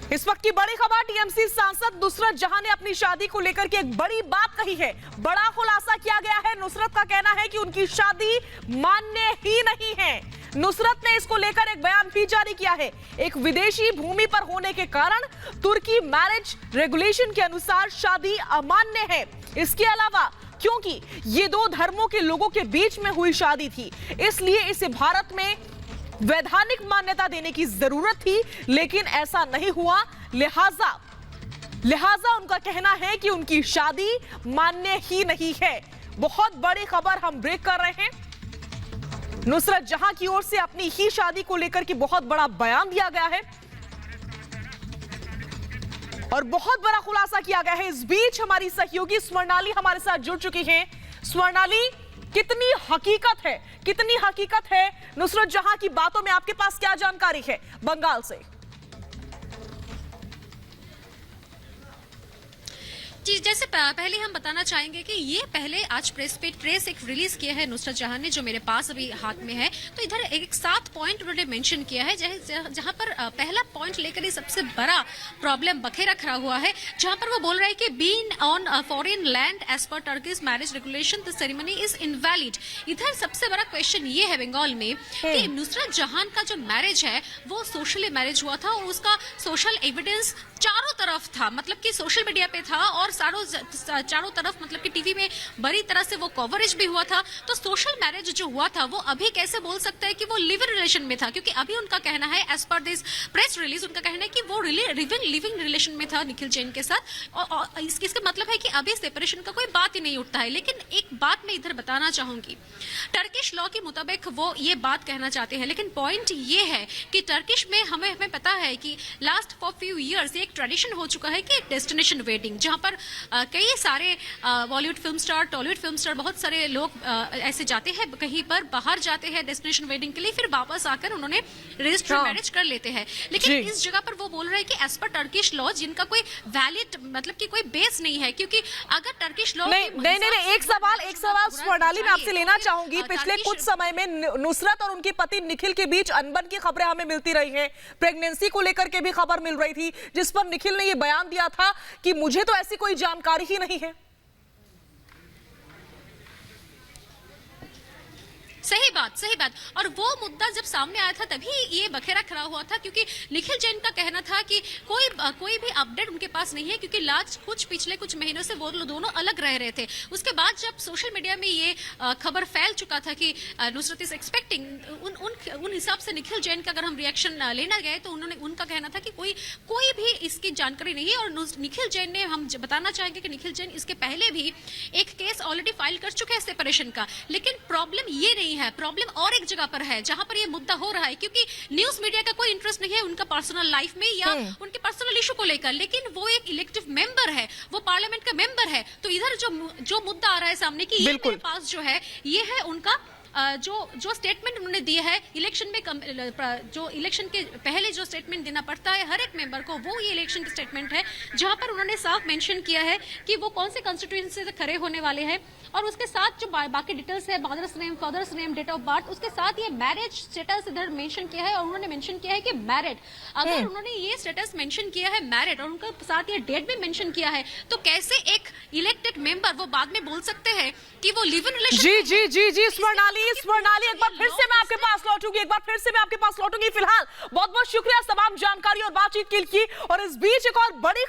इस वक्त की बड़ी खबर, टीएमसी सांसद नुसरत जहां ने अपनी शादी को लेकर के एक बड़ी बात कही है। बड़ा खुलासा किया गया है। नुसरत का कहना है कि उनकी शादी मान्य ही नहीं है। नुसरत ने इसको लेकर एक बयान भी जारी किया है। एक विदेशी भूमि पर होने के कारण तुर्की मैरिज रेगुलेशन के अनुसार शादी अमान्य है। इसके अलावा क्योंकि ये दो धर्मों के लोगों के बीच में हुई शादी थी, इसलिए इसे भारत में वैधानिक मान्यता देने की जरूरत थी, लेकिन ऐसा नहीं हुआ। लिहाजा उनका कहना है कि उनकी शादी मान्य ही नहीं है। बहुत बड़ी खबर हम ब्रेक कर रहे हैं। नुसरत जहां की ओर से अपनी ही शादी को लेकर के बहुत बड़ा बयान दिया गया है और बहुत बड़ा खुलासा किया गया है। इस बीच हमारी सहयोगी स्वर्णाली हमारे साथ जुड़ चुकी हैं। स्वर्णाली, कितनी हकीकत है नुसरत जहां की बातों में? आपके पास क्या जानकारी है बंगाल से? जी, जैसे पहले हम बताना चाहेंगे कि ये पहले आज प्रेस एक रिलीज किया है नुसरत जहां ने, जो मेरे पास अभी हाथ में है। तो इधर एक 7 पॉइंट उन्होंने मेंशन किया है, जहां पर पहला पॉइंट लेकर ही सबसे बड़ा प्रॉब्लम बखेरा खड़ा हुआ है, जहां पर वो बोल रहे हैं कि being on foreign land as per Turkey's marriage regulation the ceremony is invalid. इधर सबसे बड़ा क्वेश्चन ये है बंगाल में कि नुसरत जहां का जो मैरिज है वो सोशली मैरिज हुआ था और उसका सोशल एविडेंस चारों तरफ था, मतलब कि सोशल मीडिया पे था और चारों तरफ, मतलब कि टीवी में बड़ी तरह से वो कवरेज भी हुआ था। तो सोशल मैरिज जो हुआ था वो अभी कैसे बोल सकते हैं कि वो लिव इन रिलेशन में था, क्योंकि अभी उनका कहना है as per this press release, उनका कहना है कि वो लिविंग रिलेशन में था निखिल जैन के साथ। और इसका मतलब है कि अभी सेपरेशन का कोई बात ही नहीं उठता है। लेकिन एक बात मैं इधर बताना चाहूंगी, टर्किश लॉ के मुताबिक वो ये बात कहना चाहते हैं, लेकिन पॉइंट ये है कि टर्किश में हमें पता है कि लास्ट फॉर फ्यू ईयर्स एक ट्रेडिशन हो चुका है कि डेस्टिनेशन वेडिंग, जहां पर कई सारे Bollywood film star, Tollywood film star, बहुत सारे लोग ऐसे जाते हैं, कहीं पर बाहर जाते हैं डेस्टिनेशन वेडिंग के लिए, फिर वापस आकर उन्होंने रजिस्टर्ड मैरिज कर लेते हैं। लेकिन इस जगह पर वो बोल रहे हैं कि एज पर टर्किश लॉ जिनका कोई वैलिड, मतलब कि कोई बेस नहीं है, क्योंकि अगर टर्किश लॉ नहीं, एक सवाल स्वर्णाली मैं आपसे लेना चाहूंगी। पिछले कुछ समय में नुसरत और उनके पति निखिल के बीच अनबन की खबरें हमें मिलती रही हैं। प्रेगनेंसी को लेकर के भी खबर मिल रही थी, जिस पर निखिल ने यह बयान दिया था कि मुझे तो ऐसी कोई जानकारी ही नहीं है। सही बात। और वो मुद्दा जब सामने आया था तभी ये बखेरा खड़ा हुआ था, क्योंकि निखिल जैन का कहना था कि कोई भी अपडेट उनके पास नहीं है, क्योंकि पिछले कुछ महीनों से वो दोनों अलग रह रहे थे। उसके बाद जब सोशल मीडिया में ये खबर फैल चुका था कि नुसरत इज एक्सपेक्टिंग, उन हिसाब से निखिल जैन का अगर हम रिएक्शन लेना गए तो उनका कहना था कि कोई भी इसकी जानकारी नहीं है। और निखिल जैन ने, हम बताना चाहेंगे कि निखिल जैन इसके पहले भी एक केस ऑलरेडी फाइल कर चुके हैं सेपरेशन का। लेकिन प्रॉब्लम ये नहीं है, प्रॉब्लम और एक जगह पर है जहां पर ये मुद्दा हो रहा है, क्योंकि न्यूज मीडिया का कोई इंटरेस्ट नहीं है उनका पर्सनल लाइफ में या उनके पर्सनल इशू को लेकर। लेकिन वो एक इलेक्टिव मेंबर है, वो पार्लियामेंट का मेंबर है। तो इधर जो मुद्दा आ रहा है सामने की, ये मेरे पास जो है ये है उनका जो स्टेटमेंट उन्होंने दिया है इलेक्शन में, जो इलेक्शन के पहले जो स्टेटमेंट देना पड़ता है हर एक मेंबर को, वो ये इलेक्शन की स्टेटमेंट है, जहां पर उन्होंने साफ मेंशन किया है कि वो कौन से कॉन्स्टिट्यूएंसी से खड़े होने वाले हैं। और उसके साथ जो बाकी डिटेल्स है, mother's name, father's name, date of birth, उसके साथ ये मैरिज स्टेटस इधर मेंशन किया है। और उन्होंने मेंशन किया है कि मैरिड, अगर उन्होंने ये स्टेटस मेंशन किया है मैरिड और उनके साथ ये डेट भी मेंशन किया है, तो कैसे एक इलेक्टेड मेंबर वो बाद में बोल सकते हैं कि वो लिव इन रिलेशन? जी स्वर्णाली, एक बार फिर से मैं आपके पास लौटूंगी। फिलहाल बहुत बहुत शुक्रिया तमाम जानकारी और बातचीत के लिए। और इस बीच एक और बड़ी